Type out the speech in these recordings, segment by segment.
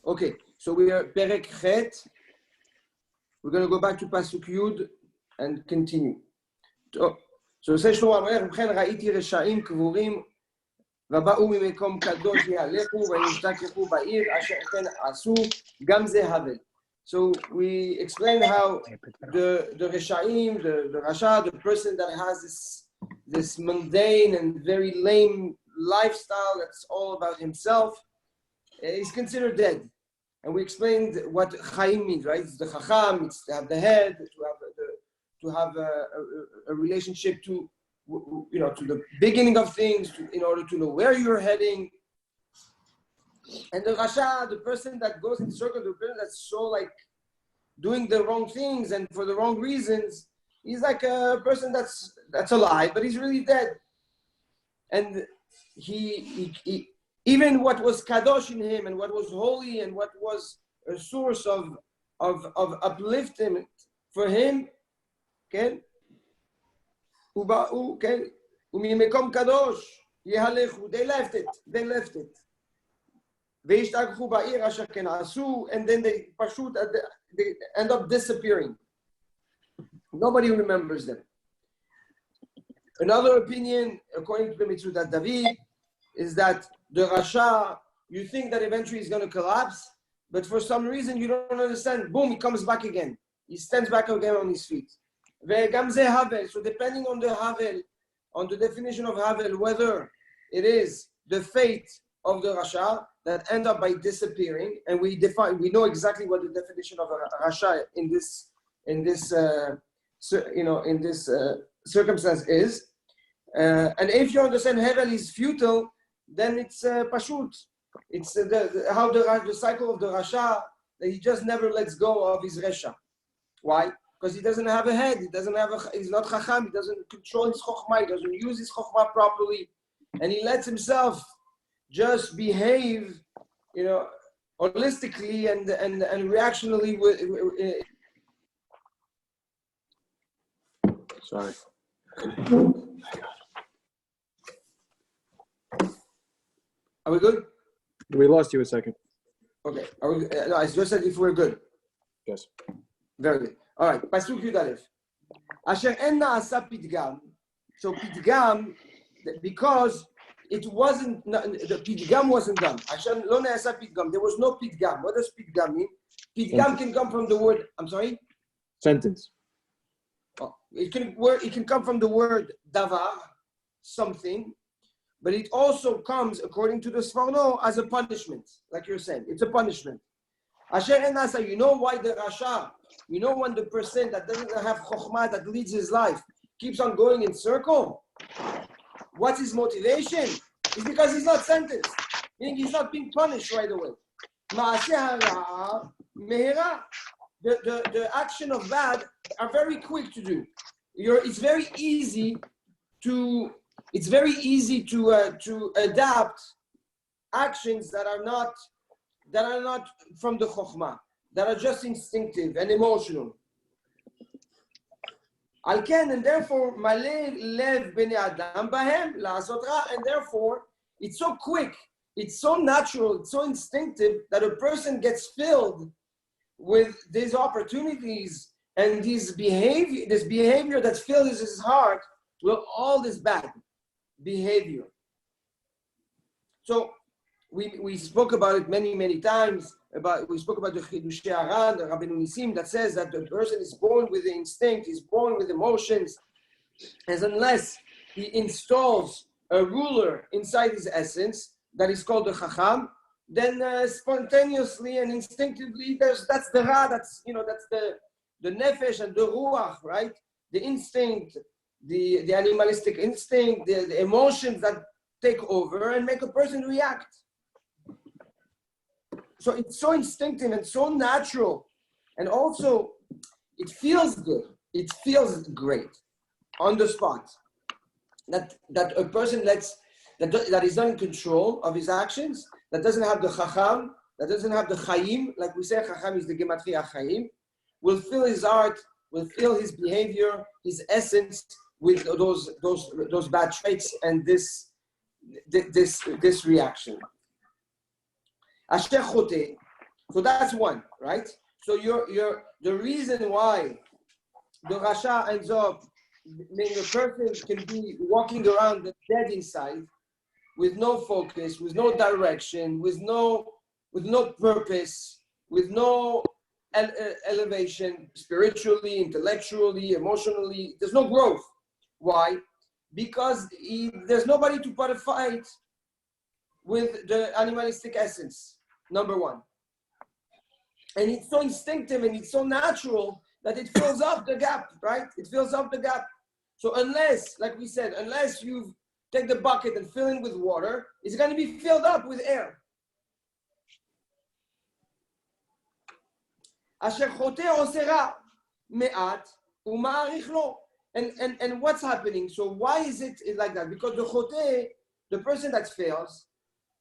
Okay, so we are Perek Chet. We're going to go back to Pasuk Yud and continue. So says Shlomo HaMelech, ובכן ראיתי רשעים קבורים ובאו ממקום קדוש יהלכו וישתכחו בעיר אשר כן עשו גם זה הבל. So we explained how the Reshaim, the Rasha, the person that has this mundane and very lame lifestyle that's all about himself, is considered dead. And we explained what Chaim means, right? It's the Chacham, it's to have the head, to have a relationship to, to the beginning of things, in order to know where you're heading. And the Rasha, the person that goes in circles, the person that's so like doing the wrong things and for the wrong reasons, he's like a person that's alive, but he's really dead. And he even what was kadosh in him and what was holy and what was a source of upliftment for him, okay? Umimekom kadosh yehalechu. They left it. And then they end up disappearing. Nobody remembers them. Another opinion, according to the Mitzvot David, is that the Rasha, you think that eventually he's going to collapse, but for some reason you don't understand. Boom, he comes back again. He stands back again on his feet. So depending on the Havel, on the definition of Havel, whether it is the fate of the Rasha that end up by disappearing, and we know exactly what the definition of a Rasha in this circumstance is. And if you understand Havel is futile, then it's pashut. It's how the cycle of the Rasha, that he just never lets go of his Resha. Why? Because he doesn't have a head. He's not Chacham. He doesn't control his Chokhmah. He doesn't use his Chokhmah properly, and he lets himself just behave, holistically and reactionally. Sorry. Are we good? We lost you a second. Okay. No, I just said if we're good. Yes. Very good. All right. Pasuk Yud Aleph. Asher en na'asa pidgam. So pidgam, because it wasn't, the pidgam wasn't done. Asher lo na'asa pidgam. There was no pidgam. What does pidgam mean? Pidgam can come from the word, I'm sorry? Sentence. Oh, it can come from the word davar, something. But it also comes, according to the Sforno, as a punishment, like you're saying. It's a punishment. Asher en na'asa, you know why the Rasha, when the person that doesn't have Chokhmah, that leads his life, keeps on going in circle, what's his motivation? It's because he's not sentenced, meaning he's not being punished right away. The action of bad are very quick to do. It's very easy to adapt actions that are not from the chokhmah, that are just instinctive and emotional. Al ken, and therefore, maleh lev bnei adam bahem la'asot ra, and therefore, it's so quick, it's so natural, it's so instinctive that a person gets filled with these opportunities and this behavior that fills his heart with all this bad behavior. So we spoke about it many times. We spoke about the Chidushei Haran, the Rabbeinu Nisim, that says that the person is born with the instinct, is born with emotions, as unless he installs a ruler inside his essence that is called the Chacham, then spontaneously and instinctively that's the Ra, that's the nefesh and the ruach, right? The instinct, the animalistic instinct, the emotions that take over and make a person react. So it's so instinctive and so natural, and also it feels good. It feels great on the spot that a person that is not in control of his actions, that doesn't have the chacham, that doesn't have the chayim, like we say, chacham is the gematria chayim, will fill his heart, will fill his behavior, his essence with those bad traits and this reaction. Asher chote. So that's one, right? So the reason why the Rasha ends up being a person can be walking around dead inside, with no focus, with no direction, with no purpose, with no elevation spiritually, intellectually, emotionally. There's no growth. Why? Because there's nobody to put a fight with the animalistic essence, number one. And it's so instinctive and it's so natural that it fills up the gap, right? It fills up the gap. So unless, like we said, unless you take the bucket and fill it with water, it's going to be filled up with air. And what's happening? So why is it like that? Because the person that fails,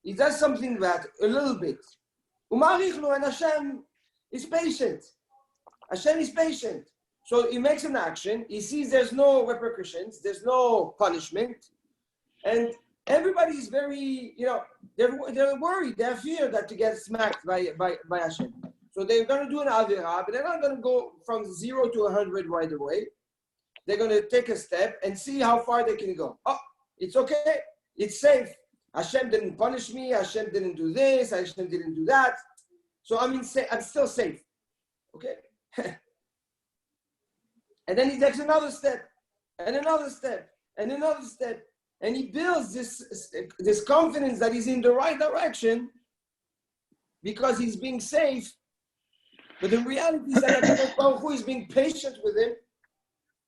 he does something that a little bit. And Hashem is patient. Hashem is patient. So he makes an action. He sees there's no repercussions. There's no punishment. And everybody is very, they're worried. They're feared that to get smacked by Hashem. So they're going to do an Avirah, but they're not going to go from 0 to 100 right away. They're going to take a step and see how far they can go. Oh, it's okay. It's safe. Hashem didn't punish me. Hashem didn't do this. Hashem didn't do that. So I'm still safe. Okay? And then he takes another step, and another step, and another step. And he builds this confidence that he's in the right direction because he's being safe. But the reality is that Baruch Hu is being patient with him,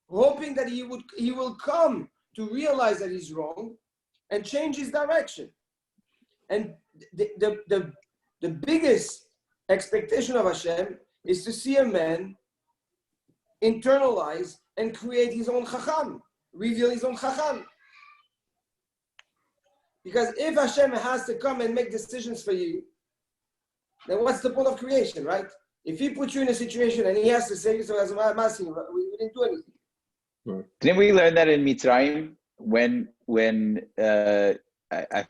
hoping that he will come to realize that he's wrong and change his direction. And the biggest expectation of Hashem is to see a man internalize and create his own chacham, reveal his own chacham. Because if Hashem has to come and make decisions for you, then what's the point of creation, right? If he puts you in a situation and he has to say, so as I'm asking, we didn't do anything. Didn't we learn that in Mitzrayim when I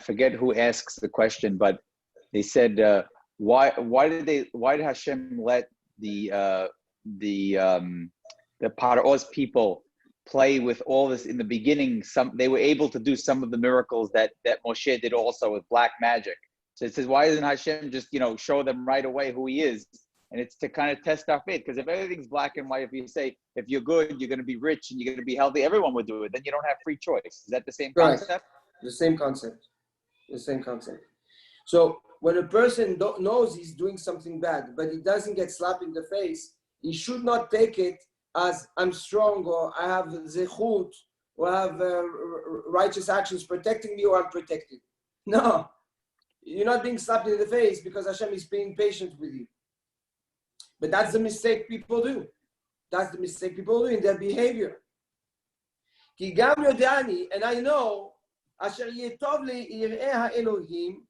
forget who asks the question, but they said why did Hashem let the Paro's people play with all this in the beginning? They were able to do some of the miracles that Moshe did also with black magic. So it says, why doesn't Hashem just show them right away who he is? And it's to kind of test our faith, because if everything's black and white, if you say, if you're good, you're going to be rich and you're going to be healthy, everyone would do it. Then you don't have free choice. Is that the same concept? Right. The same concept. So when a person knows he's doing something bad, but he doesn't get slapped in the face, he should not take it as I'm strong, or I have zechut, or I have righteous actions protecting me, or I'm protected. No, you're not being slapped in the face because Hashem is being patient with you. But that's the mistake people do. That's the mistake people do in their behavior. Ki gam yodani, and I know, asher yetov le'ir'eh ha'elohim,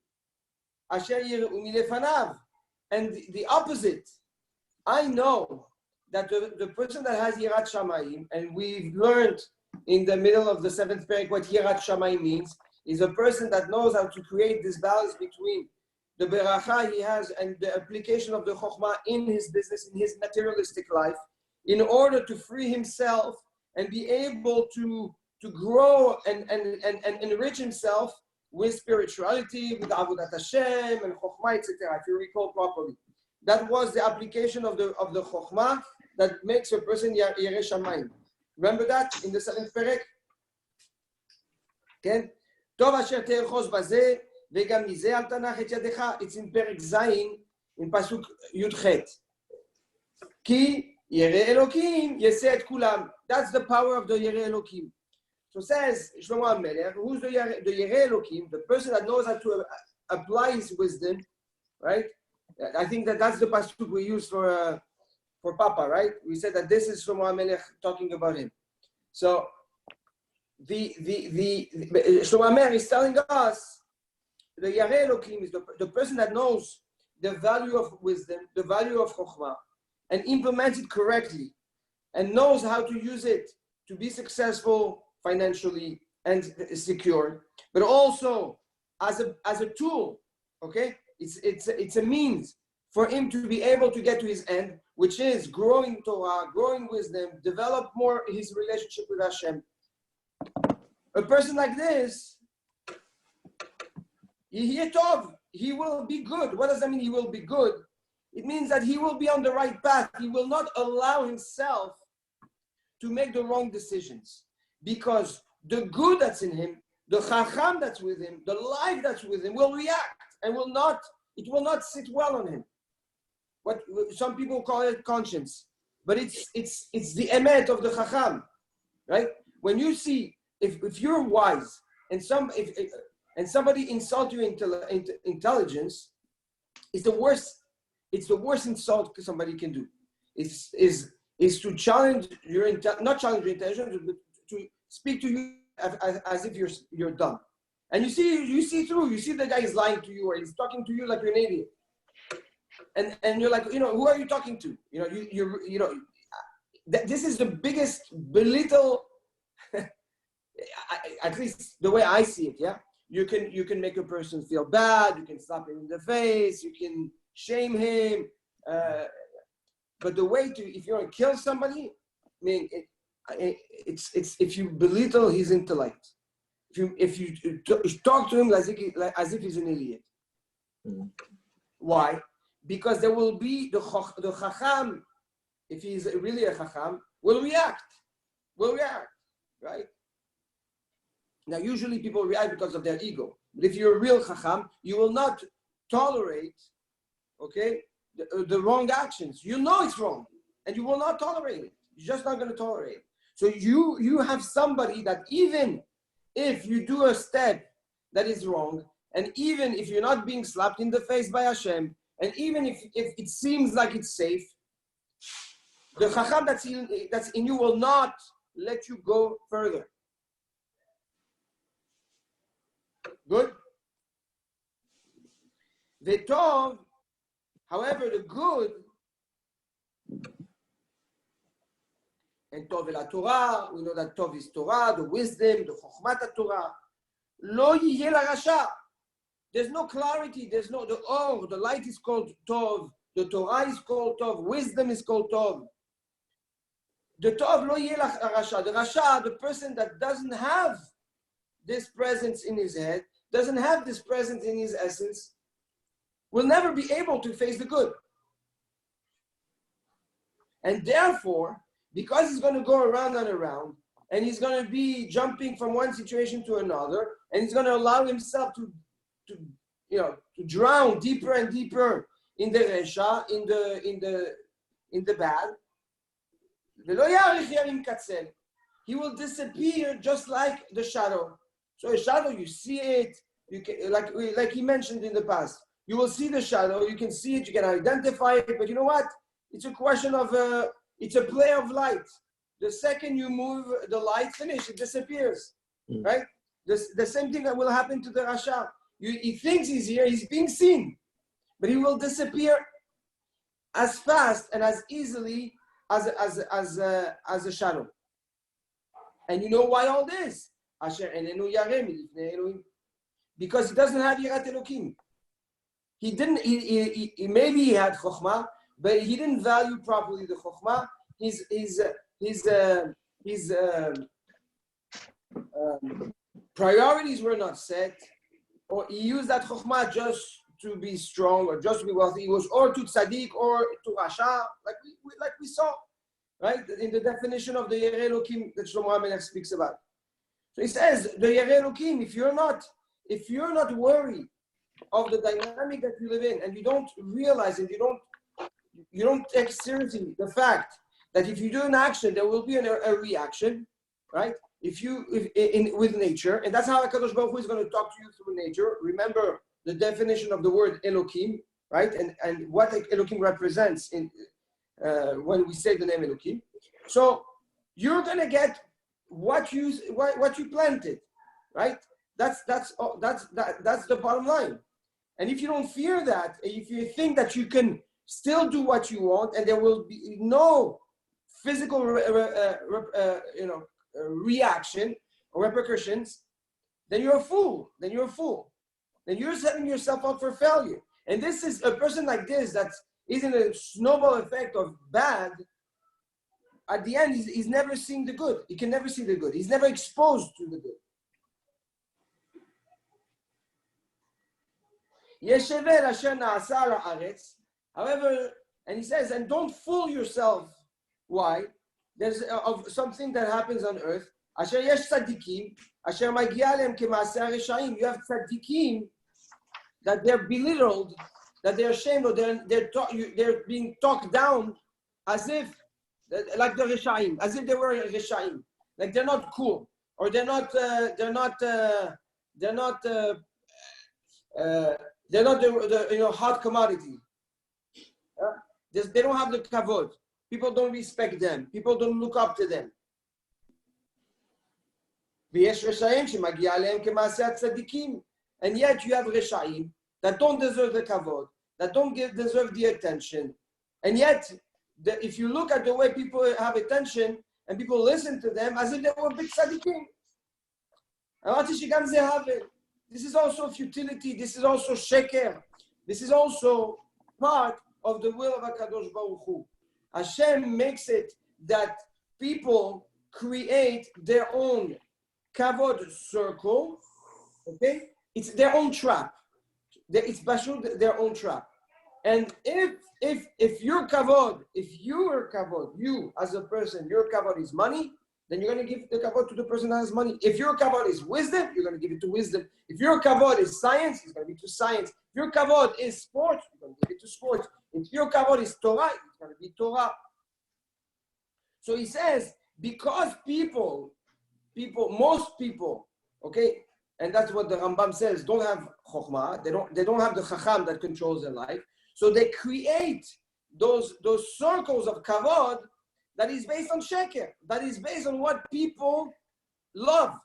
asher yir'u milefanav. And the opposite, I know that the person that has Yirat Shamayim, and we've learned in the middle of the 7th parak what Yirat Shamayim means, is a person that knows how to create this balance between the beracha he has and the application of the chokhmah in his business, in his materialistic life, in order to free himself and be able to grow and enrich himself with spirituality, with Avodat Hashem and chokhmah, etc. If you recall properly, that was the application of the chokhmah that makes a person Yireh Shamayim. Remember that in the 7th perek? Okay? Tov asher te'echos bazeh ve'gam mizeh al tanach et yadecha. It's in perek Zayin, in pasuk Yud-Chet. Ki Yireh Elokim yeseh et kulam. That's the power of the Yireh Elokim. So says Shlomo HaMelech, who's the Yireh Elokim? The person that knows how to apply his wisdom, right? I think that's the pasuk we use for Papa, right? We said that this is Shlomo HaMelech talking about him. So the Shlomo HaMelech is telling us the Yireh Elokim is the person that knows the value of wisdom, the value of Chokhmah, and implements it correctly, and knows how to use it to be successful financially and secure, but also as a tool, okay? It's a means for him to be able to get to his end, which is growing Torah, growing wisdom, develop more his relationship with Hashem. A person like this, he will be good. What does that mean? He will be good. It means that he will be on the right path. He will not allow himself to make the wrong decisions, because the good that's in him, the chacham that's with him, the life that's with him will react and it will not sit well on him. What some people call it conscience, but it's the emet of the chacham, right? When you see, if you're wise and somebody insults your intelligence, it's the worst insult somebody can do. Is to challenge your not challenge your intelligence, but to speak to you as if you're dumb. And you see the guy is lying to you, or he's talking to you like you're an idiot. And you're like, who are you talking to? This is the biggest belittle, at least the way I see it, yeah? You can make a person feel bad, you can slap him in the face, you can shame him, but the way if you want to kill somebody, I mean, it's if you belittle his intellect, if you talk to him as if he's an idiot. Mm-hmm. Why? Because there will be the chacham, if he's really a chacham, will react, right? Now, usually people react because of their ego. But if you're a real chacham, you will not tolerate, okay, the wrong actions. You know it's wrong, and you will not tolerate it. You're just not going to tolerate it. So you have somebody that even if you do a step that is wrong, and even if you're not being slapped in the face by Hashem, and even if it seems like it's safe, the chacham that's in you will not let you go further. Good? The tov, however, the good, and tov la Torah, we know that tov is Torah, the wisdom, the chokhmat Torah. Lo yihye la rasha. There's no clarity, there's no, the light is called tov, the Torah is called tov, wisdom is called tov. The tov lo yihye la rasha. The rasha, the person that doesn't have this presence in his head, doesn't have this presence in his essence, will never be able to face the good. And therefore, because he's going to go around and around, and he's going to be jumping from one situation to another, and he's going to allow himself to drown deeper and deeper in the resha, in the bad. He will disappear just like the shadow. So a shadow, you see it, you can, like he mentioned in the past, you will see the shadow, you can see it, you can identify it, but you know what? It's a question of, it's a play of light. The second you move the light, finish, it disappears, right? The same thing that will happen to the Rasha. He thinks he's here, he's being seen, but he will disappear as fast and as easily as a shadow. And you know why all this? Because he doesn't have Yirat Elokim. He didn't. He maybe he had Chokhmah, but he didn't value properly the Chokhmah. His priorities were not set, or he used that Chokhmah just to be strong or just to be wealthy. He was or to tzaddik or to rasha, like we saw, right, in the definition of the Yerei Elokim that Shlomo HaMelech speaks about. So he says the Yerei Elokim, if you're not worried of the dynamic that you live in, and you don't realize and you don't take seriously the fact that if you do an action, there will be a reaction, right? With nature, and that's how HaKadosh Baruch Hu is going to talk to you through nature. Remember the definition of the word Elokim, right? And what Elokim represents in when we say the name Elokim. So you're going to get what you planted, right? That's the bottom line. And if you don't fear that, if you think that you can still do what you want, and there will be no physical reaction or repercussions, then you're a fool. Then you're setting yourself up for failure. And this is a person like this that is in a snowball effect of bad. At the end, he's never seeing the good. He can never see the good. He's never exposed to the good. However, and he says, and don't fool yourself. Why? There's of something that happens on earth. You have tzaddikim that they're belittled, that they're ashamed, or they're being talked down as if, like the Reshaim, as if they were Reshaim, like they're not cool, or they're not the hot commodity. They don't have the kavod. People don't respect them. People don't look up to them. And yet you have Reshaim that don't deserve the kavod, that don't deserve the attention. And yet, if you look at the way people have attention and people listen to them as if they were big tzaddikim. This is also futility. This is also sheker. This is also part of the will of HaKadosh Baruch Hu. Hashem makes it that people create their own kavod circle. Okay, it's their own trap. It's bashul their own trap. And if your kavod, you as a person, your kavod is money, then you're going to give the kavod to the person that has money. If your kavod is wisdom, you're going to give it to wisdom. If your kavod is science, it's going to be to science. If your kavod is sports, you're going to give it to sports. If your kavod is Torah, it's going to be Torah. So he says, because most people, okay, and that's what the Rambam says, don't have chokhmah, they don't have the chacham that controls their life. So they create those circles of kavod that is based on sheker, that is based on what people love.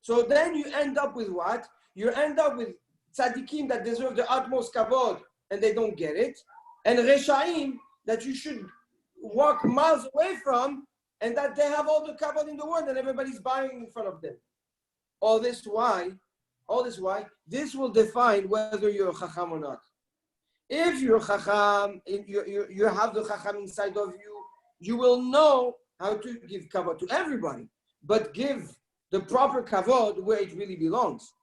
So then you end up with what? You end up with tzaddikim that deserve the utmost kavod and they don't get it, and reshaim that you should walk miles away from and that they have all the kavod in the world and everybody's buying in front of them. All this why, this will define whether you're a chacham or not. If you're chacham, you have the chacham inside of you, you will know how to give kavod to everybody, but give the proper kavod where it really belongs.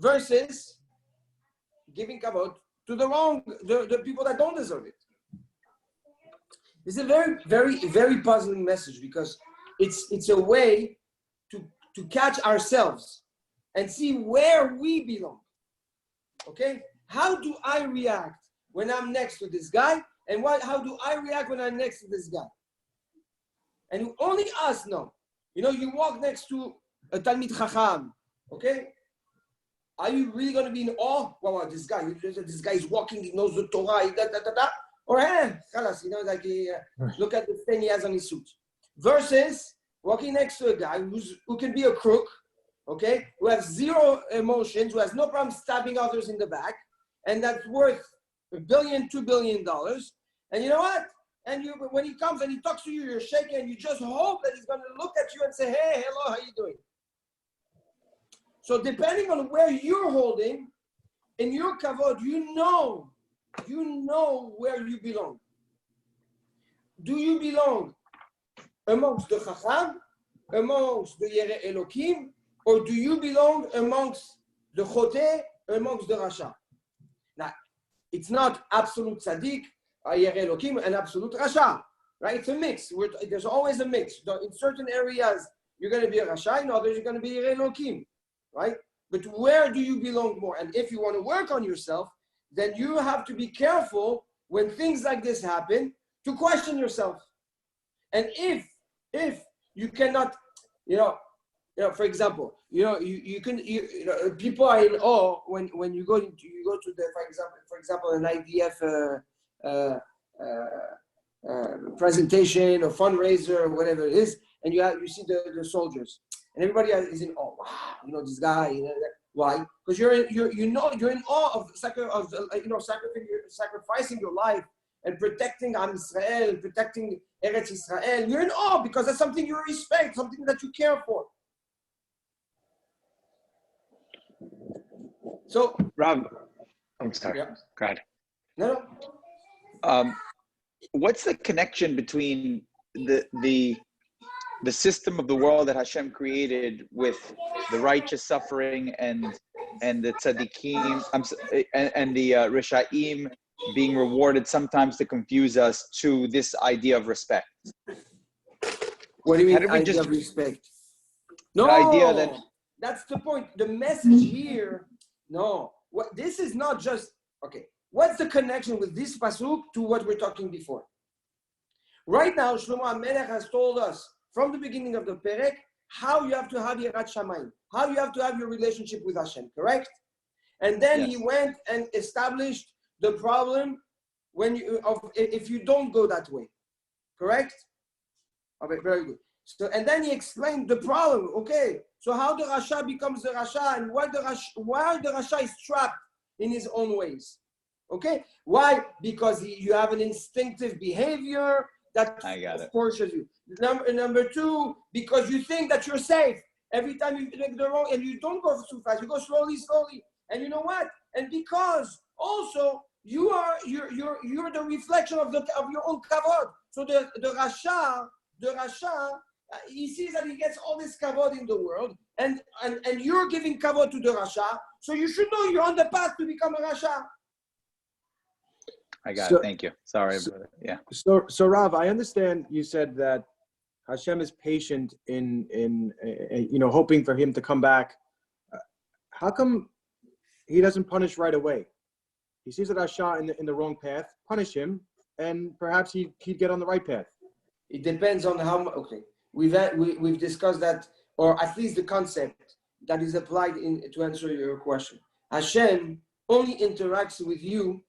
Versus giving kavod to the people that don't deserve it. It's a very, very, very puzzling message because it's a way to catch ourselves and see where we belong. Okay? How do I react when I'm next to this guy? And how do I react when I'm next to this guy? And only us know. You walk next to a Talmid Chacham, okay? Are you really going to be in awe? Wow, this guy is walking, he knows the Torah, Or, khalas, look at the thing he has on his suit. Versus walking next to a guy who can be a crook, okay? Who has zero emotions, who has no problem stabbing others in the back, and that's worth $1 billion, $2 billion. And you know what? And when he comes and he talks to you, you're shaking, and you just hope that he's going to look at you and say, hey, hello, how you doing? So depending on where you're holding, in your kavod, you know where you belong. Do you belong amongst the chacham, amongst the Yerei Elokim, or do you belong amongst the choteh, amongst the rasha? Now, it's not absolute tzaddik, Yerei Elokim, and absolute rasha, right? It's a mix. There's always a mix. In certain areas, you're going to be a rasha, in others, you're going to be Yerei Elokim, right? But where do you belong more? And if you want to work on yourself, then you have to be careful when things like this happen to question yourself. And if you cannot, for example, people are in awe when you go to the, for example, an IDF presentation or fundraiser or whatever it is, and you see the soldiers, and everybody is in awe. Wow, this guy. Why? Because you're in awe of sacrificing your life and protecting Am Israel and protecting Eretz Israel. You're in awe because that's something you respect, something that you care for. So, Rav, I'm sorry. Yeah. God. No. What's the connection between the system of the world that Hashem created with the righteous suffering and the tzaddikim and the rishaim being rewarded, sometimes to confuse us, to this idea of respect? What do you How mean did we idea just of respect? the No, idea that that's the point. The message here, no. This is not just, okay. What's the connection with this pasuk to what we're talking before? Right now, Shlomo HaMelech has told us from the beginning of the Perek how you have to have Yirat Shamayim, how you have to have your relationship with Hashem, correct? And then Yes. he went and established the problem if you don't go that way, correct? Okay, very good. So, and then he explained the problem. Okay, so how the Rasha becomes the Rasha and why the Rasha is trapped in his own ways. Okay, why? Because you have an instinctive behavior that forces you. Number two, because you think that you're safe. Every time you take the wrong, and you don't go too fast, you go slowly. And you know what? And because also you're the reflection of your own kavod. So the Rasha, he sees that he gets all this kavod in the world, and you're giving kavod to the Rasha. So you should know you're on the path to become a Rasha. I got it. Thank you. Sorry, brother. Yeah. So Rav, I understand you said that Hashem is patient in hoping for him to come back. How come he doesn't punish right away? He sees that Rasha in the wrong path, punish him, and perhaps he'd get on the right path. It depends on how. Okay, we've discussed that, or at least the concept that is applied to answer your question. Hashem only interacts with you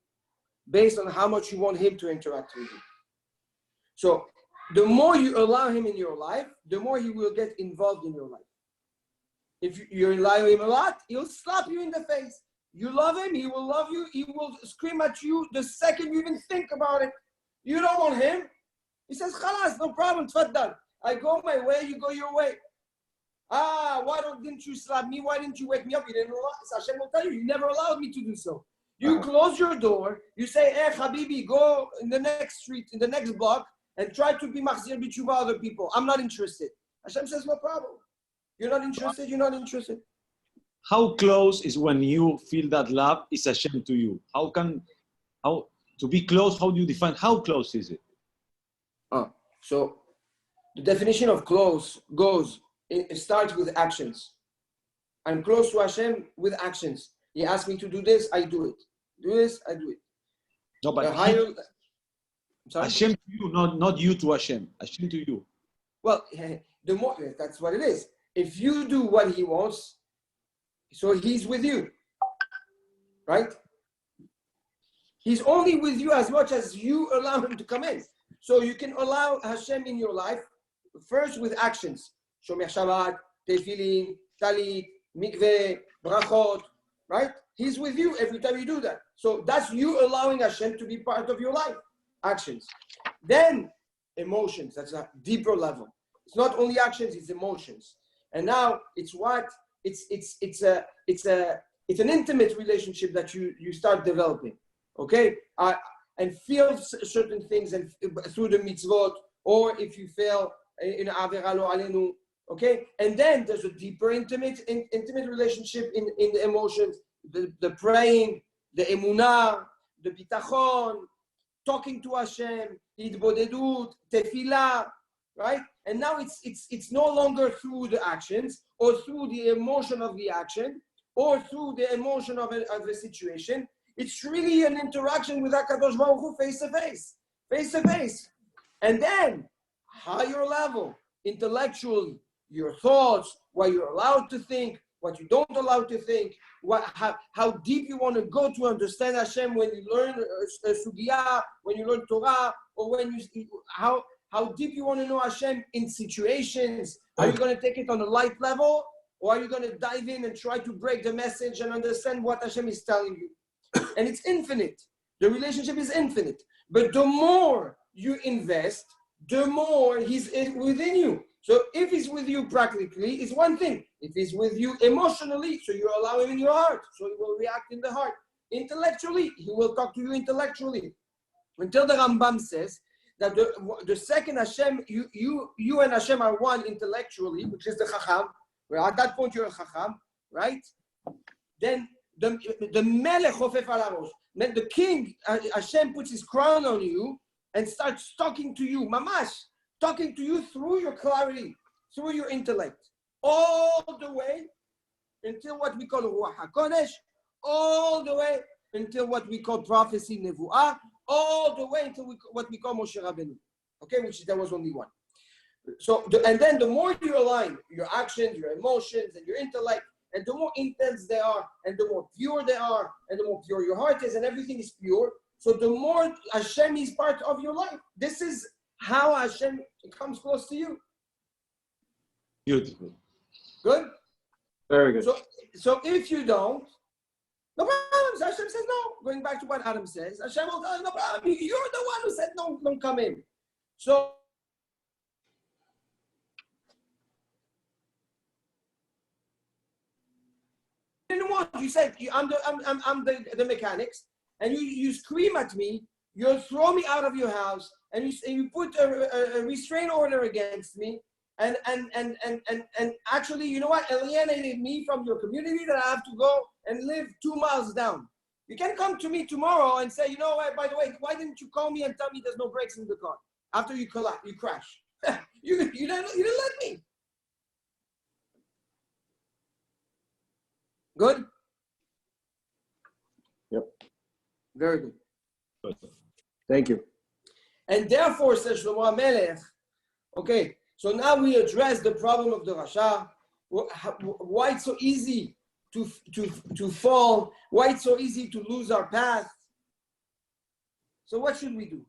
based on how much you want him to interact with you. So the more you allow him in your life, the more he will get involved in your life. If you allow him a lot, he'll slap you in the face. You love him, he will love you, he will scream at you the second you even think about it. You don't want him. He says, Khalas, no problem, tfaddal. I go my way, you go your way. Didn't you slap me? Why didn't you wake me up? You didn't allow. Hashem will tell you, you never allowed me to do so. You close your door, you say, Habibi, go in the next street, in the next block, and try to be machzir b'tshuva other people. I'm not interested. Hashem says, no problem. You're not interested, you're not interested. How close is when you feel that love is Hashem to you? How to be close, how do you define how close is it? So the definition of close it starts with actions. I'm close to Hashem with actions. He asked me to do this, I do it. Do this, I do it. No, but Hashem to you, not you to Hashem. Hashem to you. Well, the more that's what it is. If you do what he wants, so he's with you, right? He's only with you as much as you allow him to come in. So you can allow Hashem in your life first with actions. Shomer Shabbat, Tefillin, Talit, Mikveh, Brachot, right? He's with you every time you do that. So that's you allowing Hashem to be part of your life. Actions. Then emotions. That's a deeper level. It's not only actions, it's emotions. And now it's an intimate relationship that you start developing. Okay? And feel certain things and through the mitzvot, or if you fail in Avera lo alenu. Okay? And then there's a deeper intimate relationship in the emotions. The praying, the emunah, the bitachon, talking to Hashem, hitbodedut, tefillah, right? And now it's no longer through the actions or through the emotion of the action or through the emotion of a situation. It's really an interaction with HaKadosh Baruch Hu face to face. And then higher level, intellectually, your thoughts, what you're allowed to think, what you don't allow to think, how deep you want to go to understand Hashem when you learn Sugiyah, when you learn Torah, or how deep you want to know Hashem in situations. Are you going to take it on a light level, or are you going to dive in and try to break the message and understand what Hashem is telling you? And it's infinite. The relationship is infinite. But the more you invest, the more he's within you. So if he's with you practically, it's one thing. If he's with you emotionally, so you allow him in your heart, so he will react in the heart. intellectually, he will talk to you intellectually. Until the Rambam says that the second Hashem, you and Hashem are one intellectually, which is the Chacham. Well, at that point, you're a Chacham, right? Then the Melech Chofef al Harosh, then the king, Hashem puts his crown on you and starts talking to you, mamash, talking to you through your clarity, through your intellect, all the way until what we call Ruach HaKodesh, all the way until what we call prophecy, Nevuah, all the way until what we call Moshe Rabbeinu. Okay, there was only one. So, and then the more you align your actions, your emotions, and your intellect, and the more intense they are, and the more pure they are, and the more pure your heart is, and everything is pure, so the more Hashem is part of your life. This is how Hashem comes close to you. Beautiful. Good? Very good. So if you don't, no problem. Hashem says no. Going back to what Adam says, Hashem will tell you, no problem. You're the one who said no, don't come in. So you said I'm the mechanics, and you scream at me, you throw me out of your house, and you put a restraint order against me, and actually, you know what, alienated me from your community that I have to go and live 2 miles down. You can come to me tomorrow and say, you know what, by the way, why didn't you call me and tell me there's no brakes in the car after you crash? you didn't let me. Good? Yep. Very good. Thank you. And therefore, says Shlomo HaMelech, okay, so now we address the problem of the Rasha. Why it's so easy to fall? Why it's so easy to lose our path? So what should we do?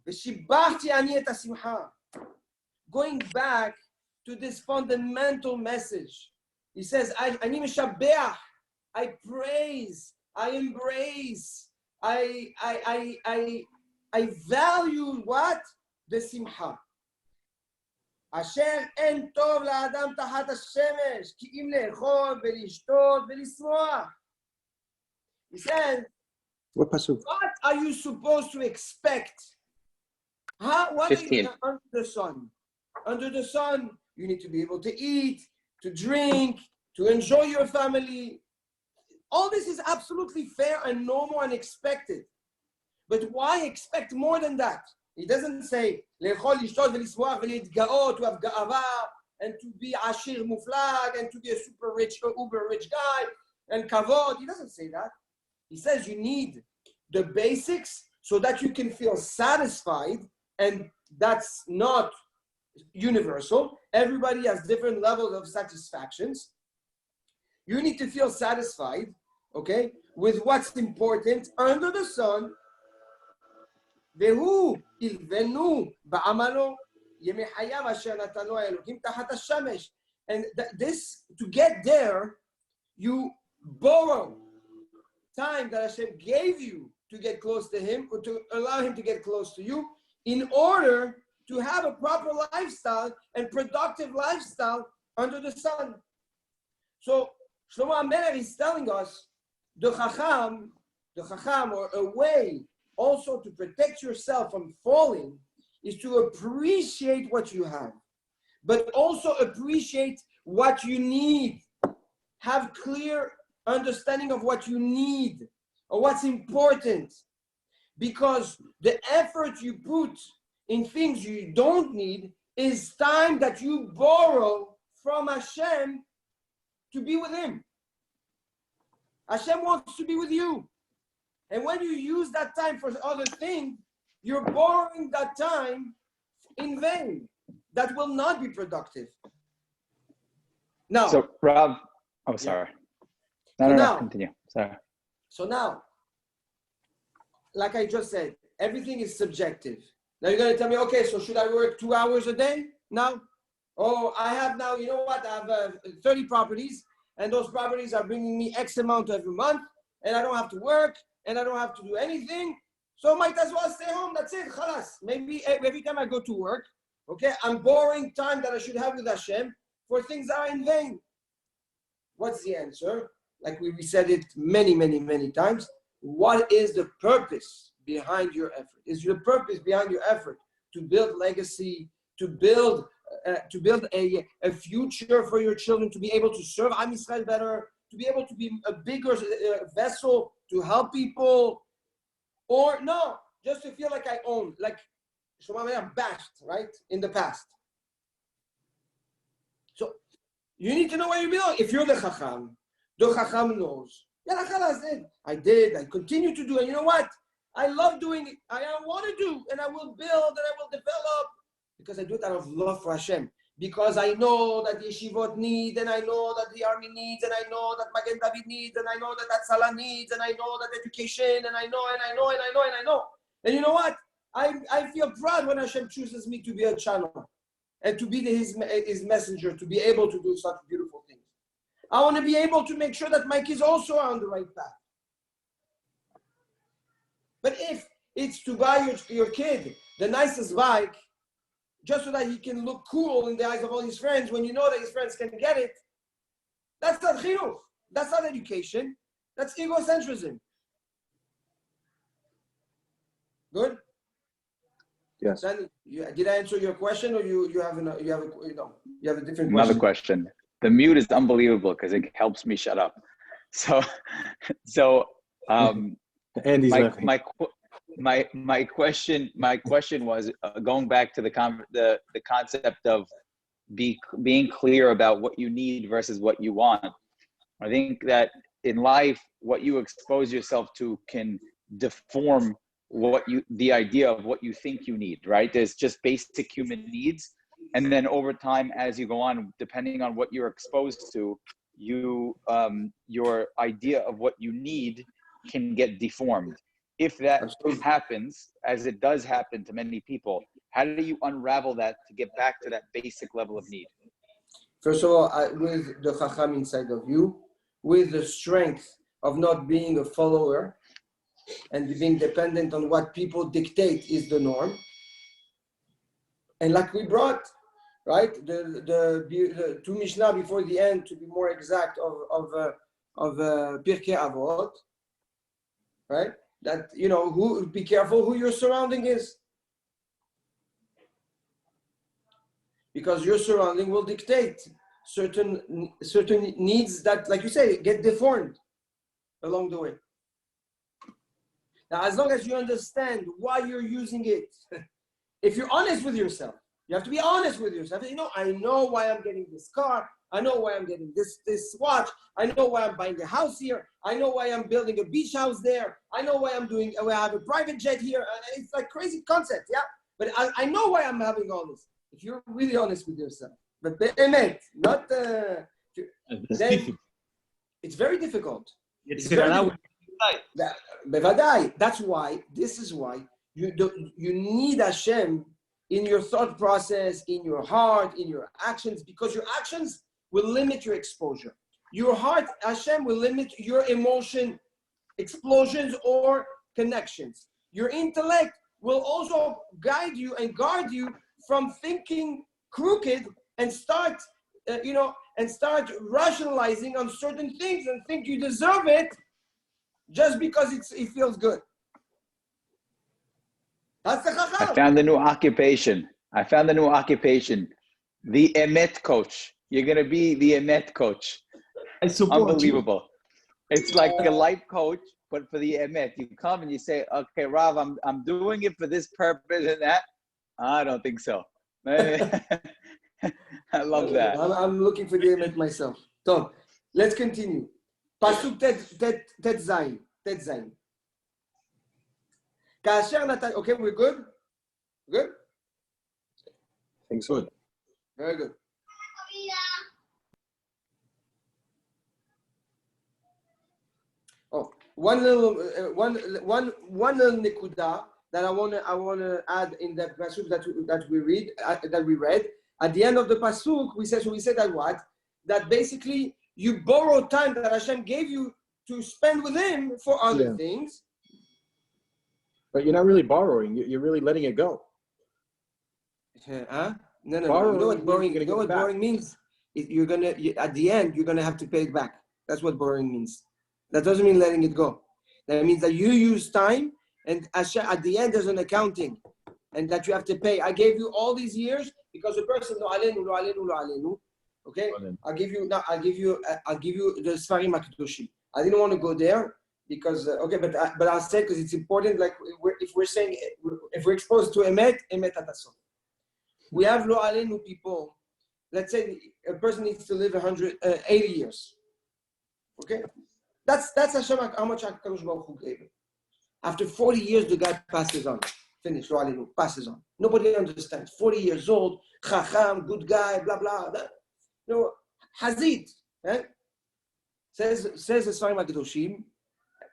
Going back to this fundamental message. He says, Ani meshabeach, I praise, I embrace, I value what? The simcha. Asher en tov la'adam tahat hashemesh, ki im le'echol ve'lishtot ve'lismoach. He says, What pasuk? what are you supposed to expect? What 15. are you under the sun? Under the sun, you need to be able to eat, to drink, to enjoy your family. All this is absolutely fair and normal and expected. But why expect more than that? He doesn't say, to have ga'ava, and to be ashir muflag, and to be a super rich, uber rich guy, and kavod. He doesn't say that. He says you need the basics so that you can feel satisfied, and that's not universal. Everybody has different levels of satisfactions. You need to feel satisfied, okay, with what's important under the sun. והוא ילבנו בעמלו ימי חייו אשר נתנו האלוקים תחת השמש. And this, to get there, you borrow time that Hashem gave you to get close to Him, or to allow Him to get close to you, in order to have a proper lifestyle and productive lifestyle under the sun. So Shlomo HaMelech is telling us the Chacham, or a way also to protect yourself from falling, is to appreciate what you have, but also appreciate what you need. Have clear understanding of what you need or what's important, because the effort you put in things you don't need is time that you borrow from Hashem to be with Him. Hashem wants to be with you. And when you use that time for other things, you're borrowing that time in vain. That will not be productive. Now, So Rav, oh sorry. No, continue. Sorry. So now, like I just said, everything is subjective. Now you're going to tell me, okay, so should I work 2 hours a day now? Oh, I have now, you know what? I have 30 properties, and those properties are bringing me X amount every month, and I don't have to work, and I don't have to do anything, so might as well stay home. That's it, khalas. Maybe every time I go to work, okay, I'm borrowing time that I should have with Hashem for things that are in vain. What's the answer? Like we said it many, many, many times. what is the purpose behind your effort? Is your purpose behind your effort to build legacy, to build a future for your children, to be able to serve Am Yisrael better, to be able to be a bigger vessel to help people, or no, just to feel like I own, like I'm bashed, right, in the past. So you need to know where you belong. If you're the Chacham knows. I did, I continue to do, and you know what? I love doing it. I want to do, and I will build, and I will develop, because I do it out of love for Hashem. Because I know that the yeshivot need, and I know that the army needs, and I know that Magen David needs, and I know that Salah needs, and I know that education, and I know. And you know what? I feel proud when Hashem chooses me to be a channel, and to be his messenger, to be able to do such beautiful things. I want to be able to make sure that my kids also are on the right path. But if it's to buy your kid the nicest bike, just so that he can look cool in the eyes of all his friends, when you know that his friends can get it, that's not chinuch. That's not education. That's egocentrism. Good? Yes. Then, did I answer your question, or you have a different question? Another question. The mute is unbelievable because it helps me shut up. So Andy's laughing. my question was going back to the concept of being clear about what you need versus what you want. I think that in life, what you expose yourself to can deform the idea of what you think you need, right? There's just basic human needs. And then over time, as you go on, depending on what you're exposed to, your idea of what you need can get deformed. If that happens, as it does happen to many people, how do you unravel that to get back to that basic level of need? First of all, with the Chacham inside of you, with the strength of not being a follower and being dependent on what people dictate is the norm. And like we brought, right, the two Mishnah before the end, to be more exact, of Pirkei Avot, right? That, be careful who your surrounding is. Because your surrounding will dictate certain needs that, like you say, get deformed along the way. Now, as long as you understand why you're using it, if you're honest with yourself, you have to be honest with yourself. I know why I'm getting this car. I know why I'm getting this watch. I know why I'm buying a house here. I know why I'm building a beach house there. I know why I have a private jet here. It's like crazy concept, yeah? But I know why I'm having all this. If you're really honest with yourself. But be'emet, not... then it's very difficult. It's very difficult. That's why, this is why, you need Hashem in your thought process, in your heart, in your actions, because your actions will limit your exposure. Your heart, Hashem, will limit your emotion explosions or connections. Your intellect will also guide you and guard you from thinking crooked and start rationalizing on certain things and think you deserve it just because it feels good. That's the Chacham. I found a new occupation. The Emet coach. You're going to be the Emet coach. Unbelievable. It's like a life coach, but for the Emet. You come and you say, okay, Rav, I'm doing it for this purpose and that. I don't think so. I love that. I'm looking for the Emet myself. So, let's continue. Pasuk Tet Zayin. Okay, we're good? Good? I think so. Good. Very good. Oh, one little nikuda that I wanna add in the pasuk that we read at the end of the pasuk. We said that what? That basically you borrow time that Hashem gave you to spend with Him for other things. But you're not really borrowing. You're really letting it go. Huh? No. Borrowing, you know what borrowing? you know what borrowing means? At the end, you're gonna have to pay it back. That's what borrowing means. That doesn't mean letting it go. That means that you use time, and at the end there's an accounting, and that you have to pay. I gave you all these years because the person lo alenu, lo alenu, lo alenu. Okay, I'll give you the Sfarim HaKadoshim. I didn't want to go there because but I'll say because it's important. Like if we're exposed to emet atason. We have lo alenu people. Let's say a person needs to live 180 years. Okay, that's Hashem, how much HaKadosh Baruch Hu gave him. After 40 years, the guy passes on. Finish, lo alenu, passes on. Nobody understands. 40 years old, chacham, good guy, blah blah. No, Hazid, says the Sfarim HaKadoshim.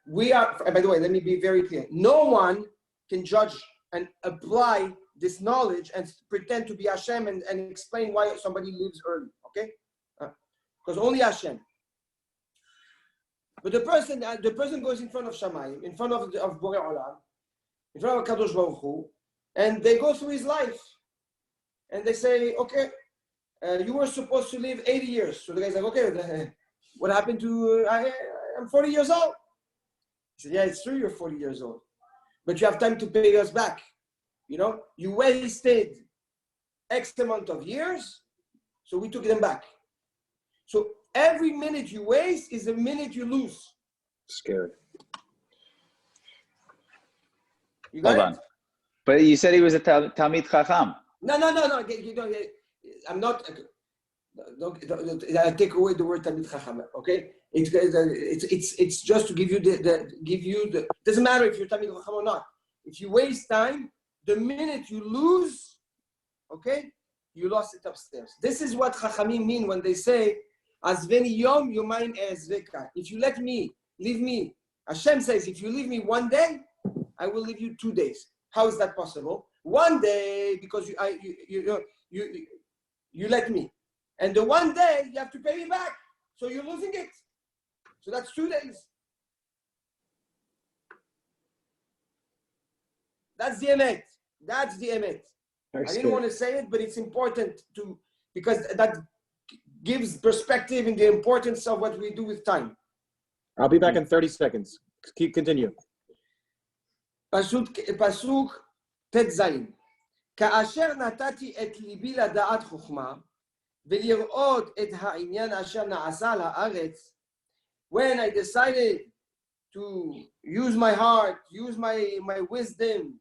We are, and by the way, let me be very clear. No one can judge and apply this knowledge and pretend to be Hashem and explain why somebody lives early, okay? Because only Hashem. But the person goes in front of Shamayim, in front of Borei Olam, in front of Kadosh Baruch Hu, and they go through his life. And they say, okay, you were supposed to live 80 years. So the guy's like, okay, what happened to, I'm 40 years old. He said, yeah, it's true you're 40 years old. But you have time to pay us back. You know, you wasted X amount of years, so we took them back. So every minute you waste is a minute you lose. Scared. You got Hold on. But you said he was a Talmid Chacham. No. I'm not. I take away the word Talmid Chacham. Okay, it's just to give you the. Doesn't matter if you're Talmid Chacham or not. If you waste time, the minute you lose, okay, you lost it upstairs. This is what Chachamim mean when they say, "Azveni yom yomayin ezveka." If you let me, leave me. Hashem says, if you leave me one day, I will leave you 2 days. How is that possible? 1 day because you let me, and the 1 day you have to pay me back. So you're losing it. So that's 2 days. That's the emet. That's the emet. I didn't want to say it, but it's important because that gives perspective in the importance of what we do with time. I'll be back in 30 seconds. Continue. פסוק ט"ז כאשר נתתי את ליבי לדעת חוכמה ולראות את העניין אשר נעשה על הארץ, when I decided to use my heart, use my wisdom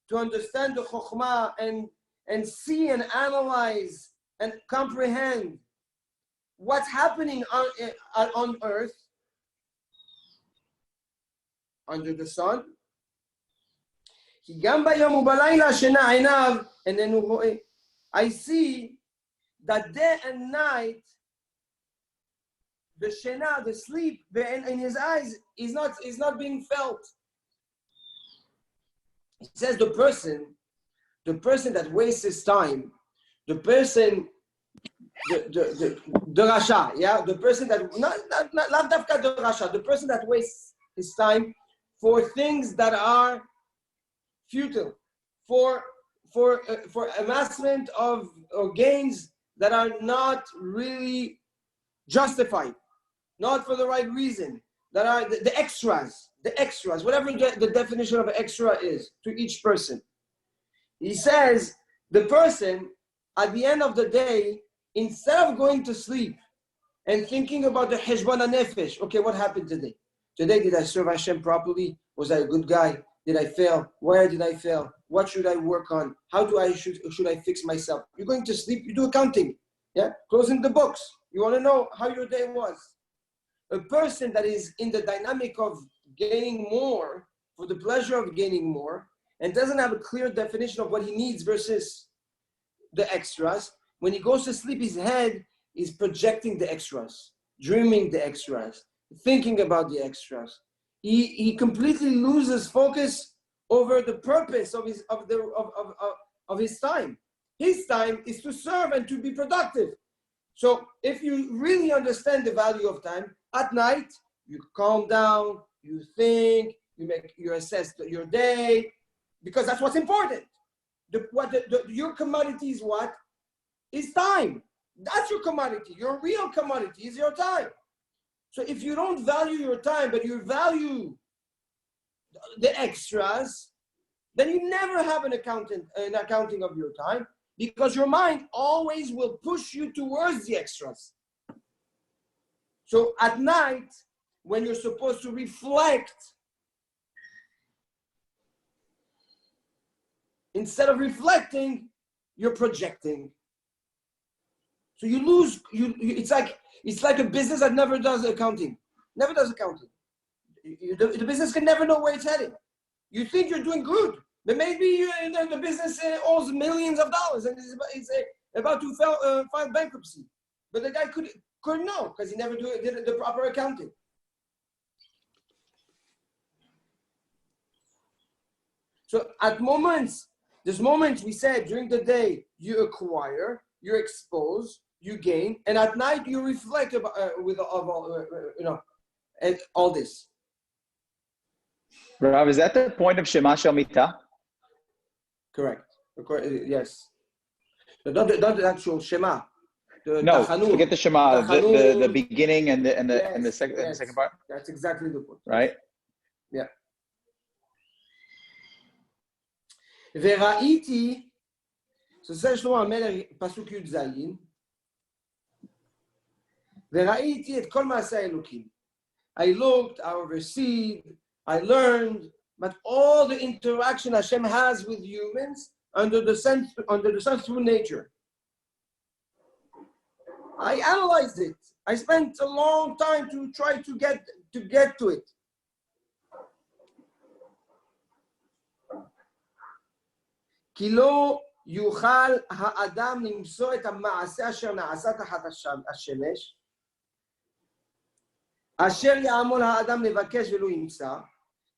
to understand the chokhmah and see and analyze and comprehend what's happening on earth, under the sun, I see that day and night the shena, the sleep in his eyes is not being felt. It says the person that wastes his time, the person, the rasha, yeah, the person that not dafka the rasha, the person that wastes his time for things that are futile, for amassment of or gains that are not really justified, not for the right reason, that are the extras, whatever the definition of an extra is to each person. He says the person at the end of the day, instead of going to sleep and thinking about the Heshbon HaNefesh, okay, what happened today? Today, did I serve Hashem properly? Was I a good guy? Did I fail? Where did I fail? What should I work on? How should I fix myself? You're going to sleep, you do accounting, yeah? Closing the books. You want to know how your day was. A person that is in the dynamic of gaining more, for the pleasure of gaining more, and doesn't have a clear definition of what he needs versus the extras, when he goes to sleep, his head is projecting the extras, dreaming the extras, thinking about the extras. He completely loses focus over the purpose of his time. His time is to serve and to be productive. So if you really understand the value of time, at night, you calm down, you think, you assess your day, because that's what's important. Your commodity is what? Is time. That's your commodity. Your real commodity is your time. So if you don't value your time, but you value the extras, then you never have an accounting of your time, because your mind always will push you towards the extras. So at night, when you're supposed to reflect, instead of reflecting, you're projecting. So you lose. It's like a business that never does accounting. Never does accounting. The business can never know where it's heading. You think you're doing good, but maybe the business owes millions of dollars and it's about to file bankruptcy. But the guy couldn't know because he never did the proper accounting. So there's moments we said during the day you acquire, you're exposed, you gain, and at night you reflect with all this. Rav, is that the point of Shema Shel Mita? Correct. Yes. Not the actual Shema. No, forget the Shema. The beginning and the yes, second part. That's exactly the point. Right. Yeah. וראיתי, זה שלמה המלך, פסוק י"ז, וראיתי את כל מעשה האלוקים. I looked, I overseed, I learned, but all the interaction Hashem has with humans under the sun through nature. I analyzed it. I spent a long time to try to get to it. כי לא יוכל האדם למצוא את המעשה אשר נעשה תחת השמש, אשר יעמול האדם לבקש ולא ימצא,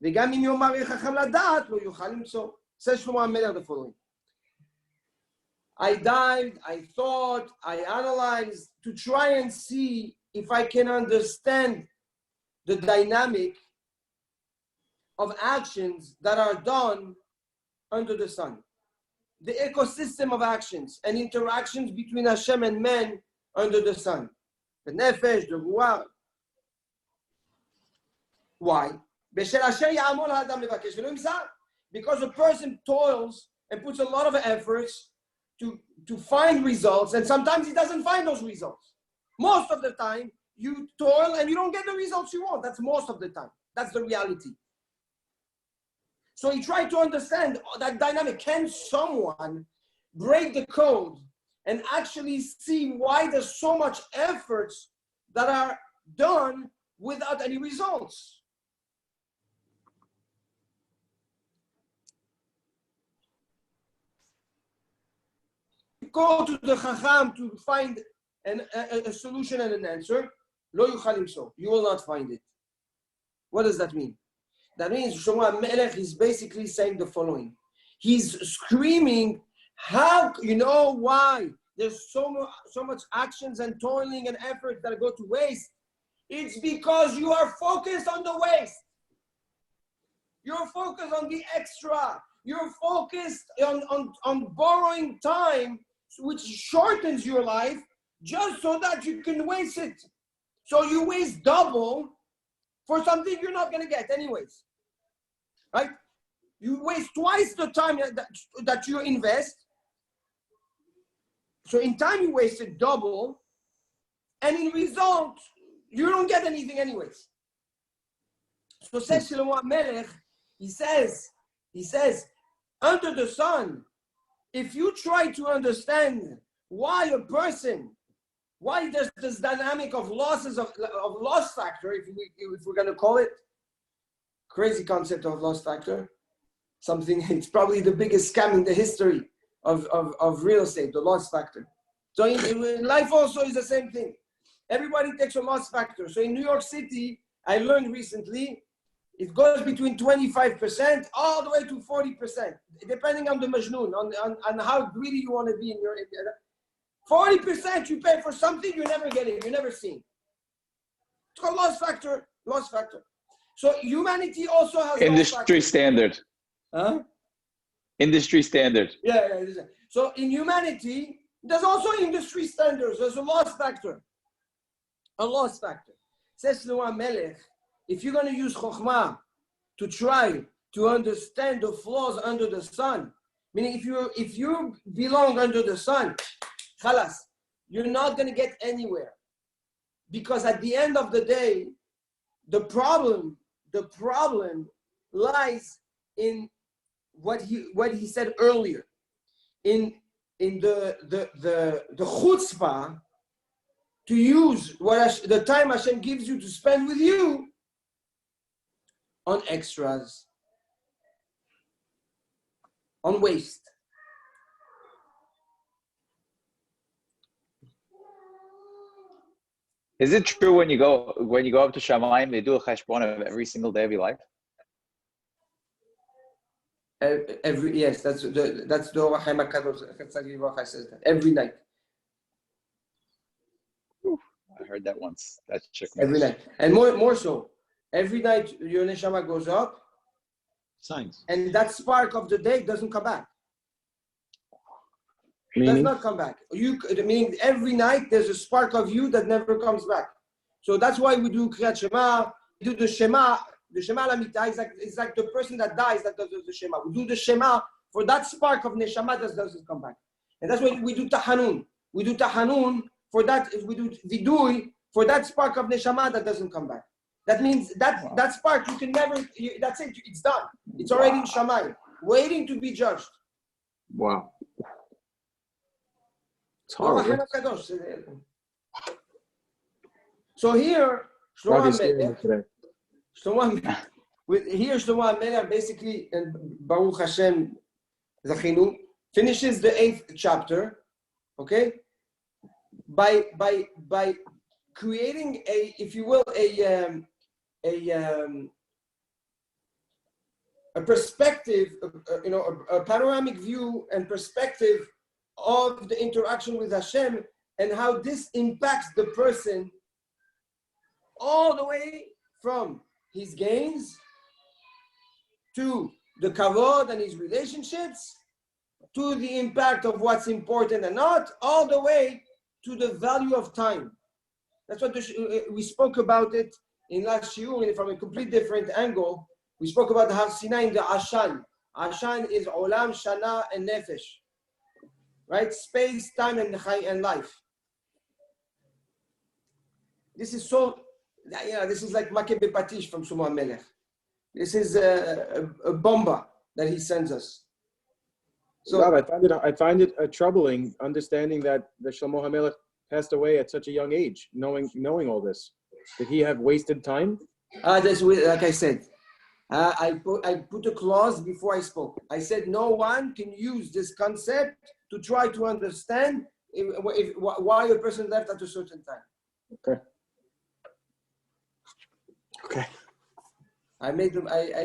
וגם אם יאמר חכם לדעת, לא יוכל למצוא. Says שלמה המלך the following. I dived, I thought, I analyzed to try and see if I can understand the dynamic of actions that are done under the sun. The ecosystem of actions and interactions between Hashem and men under the sun. The nefesh, the ruach. Why? Because a person toils and puts a lot of efforts to find results, and sometimes he doesn't find those results. Most of the time, you toil and you don't get the results you want. That's most of the time. That's the reality. So he tried to understand that dynamic. Can someone break the code and actually see why there's so much efforts that are done without any results? Go to the Chacham to find a solution and an answer. Lo yuchal limso. You will not find it. What does that mean? That means Shlomo Melech is basically saying the following. He's screaming, how, you know why there's so much actions and toiling and effort that go to waste? It's because you are focused on the waste. You're focused on the extra. You're focused on borrowing time, which shortens your life, just so that you can waste it. So you waste double for something you're not going to get anyways. Right? You waste twice the time that you invest. So in time you wasted double, and in result, you don't get anything anyways. So says Shlomo Melech, he says, under the sun, if you try to understand why there's this dynamic of losses, of loss factor, if we're going to call it, crazy concept of loss factor, something, it's probably the biggest scam in the history of real estate, the loss factor. So in life also is the same thing. Everybody takes a loss factor. So in New York City, I learned recently, it goes between 25% all the way to 40%, depending on the majnoon, on how greedy you want to be in your area. 40% you pay for something you're never getting, you're never seeing. It's called loss factor. So humanity also has industry standard. Huh? Industry standard. Yeah. So in humanity, there's also industry standards. There's a loss factor. Says Shlomo Melech, if you're going to use Chokhmah to try to understand the flaws under the sun. Meaning, if you belong under the sun, khalas, you're not going to get anywhere. Because at the end of the day, the problem lies in what he said earlier, in the chutzpah to use the time Hashem gives you to spend with you on extras, on waste. Is it true when you go up to Shamayim, they do a cheshbon of every single day of your life? Yes, that's the Orach Chaim HaKadosh says that every night. I heard that once. That shook me. Every night, and more so, every night your neshama goes up, Signs. and that spark of the day doesn't come back. Meaning? Does not come back. Meaning every night there's a spark of you that never comes back. So that's why we do Kriyat Shema. We do the Shema. The Shema Lamita is like the person that dies that does the Shema. We do the Shema for that spark of neshama that doesn't come back. And that's why we do Tahanun. We do Tahanun for that. We do Vidui for that spark of neshama that doesn't come back. That means that spark you can never. That's it. It's done. It's already in Shamayim, waiting to be judged. Wow. It's horrible. So here, Shlomo HaMelech basically, and Baruch Hashem Zachinu, finishes the 8th chapter, okay, by creating a, if you will, a perspective, a panoramic view and perspective of the interaction with Hashem and how this impacts the person all the way from his gains to the kavod and his relationships, to the impact of what's important and not, all the way to the value of time. That's what we spoke about it in last shiur from a complete different angle. We spoke about the Har Sinai in the Ashan. Ashan is olam, shana, and nefesh. Right? Space, time, and life. This is so, this is like Makeh Bepatish from Shlomo HaMelech. This is a bomba that he sends us. So Rob, I find it troubling understanding that the Shlomo HaMelech passed away at such a young age, knowing all this. Did he have wasted time? That's like I said. I put a clause before I spoke. I said no one can use this concept to try to understand why a person left at a certain time. Okay. I made them.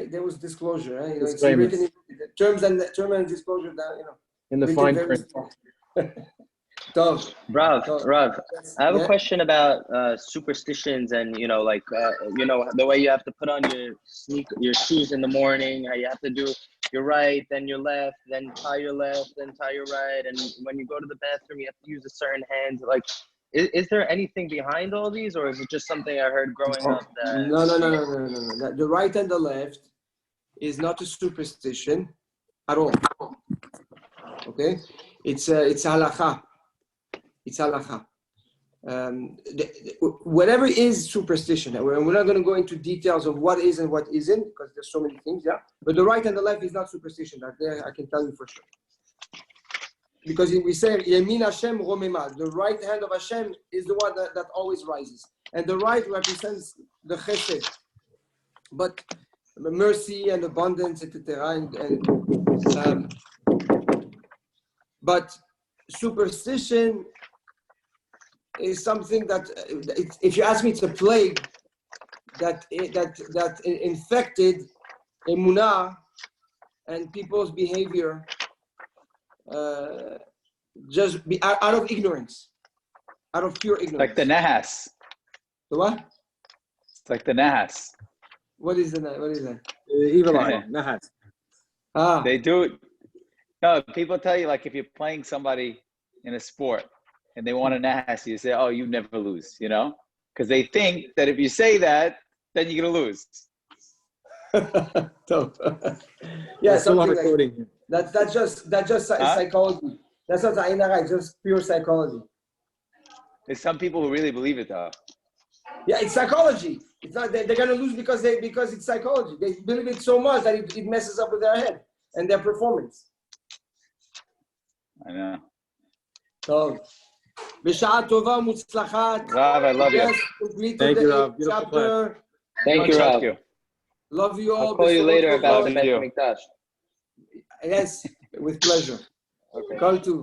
There was disclosure. It's written in terms and disclosure. In the fine print. Rav, I have a question about superstitions and the way you have to put on your shoes in the morning, how you have to do your right, then your left, then tie your left, then tie your right, and when you go to the bathroom, you have to use a certain hand. Like, is there anything behind all these, or is it just something I heard growing up? No. The right and the left is not a superstition at all. Okay, it's halakha. It's halakha. Whatever is superstition, and we're not going to go into details of what is and what isn't, because there's so many things, but the right and the left is not superstition. That there I can tell you for sure. Because we say Yemin Hashem Romema, the right hand of Hashem is the one that always rises, and the right represents the chesed, but mercy and abundance, etc. But superstition is something that, if you ask me, it's a plague that infected emunah and people's behavior. Just out of ignorance, out of pure ignorance. Like the Nahas. The what? It's like the Nahas. What is that? Evil eye, Nahas. They do it. No, people tell you, like, if you're playing somebody in a sport and they want a Nahas, you say, oh, you never lose, because they think that if you say that, then you're going to lose. טוב. We're Yeah, still on something like recording here. that's just psychology. That's not Ayin Hara, it's just pure psychology. There's some people who really believe it though. Yeah, it's psychology. It's not they're gonna lose because it's psychology. They believe it so much that it messes up with their head and their performance. I know. טוב. בשעה טובה ומוצלחת. Rav, I love you. Yes, complete Thank the you, 8th Rav. Beautiful chapter. Thank you, Thank Rav. you. Love you all. I'll call you later about the Thank you. Beit HaMikdash. Yes, with pleasure. Okay. Call too.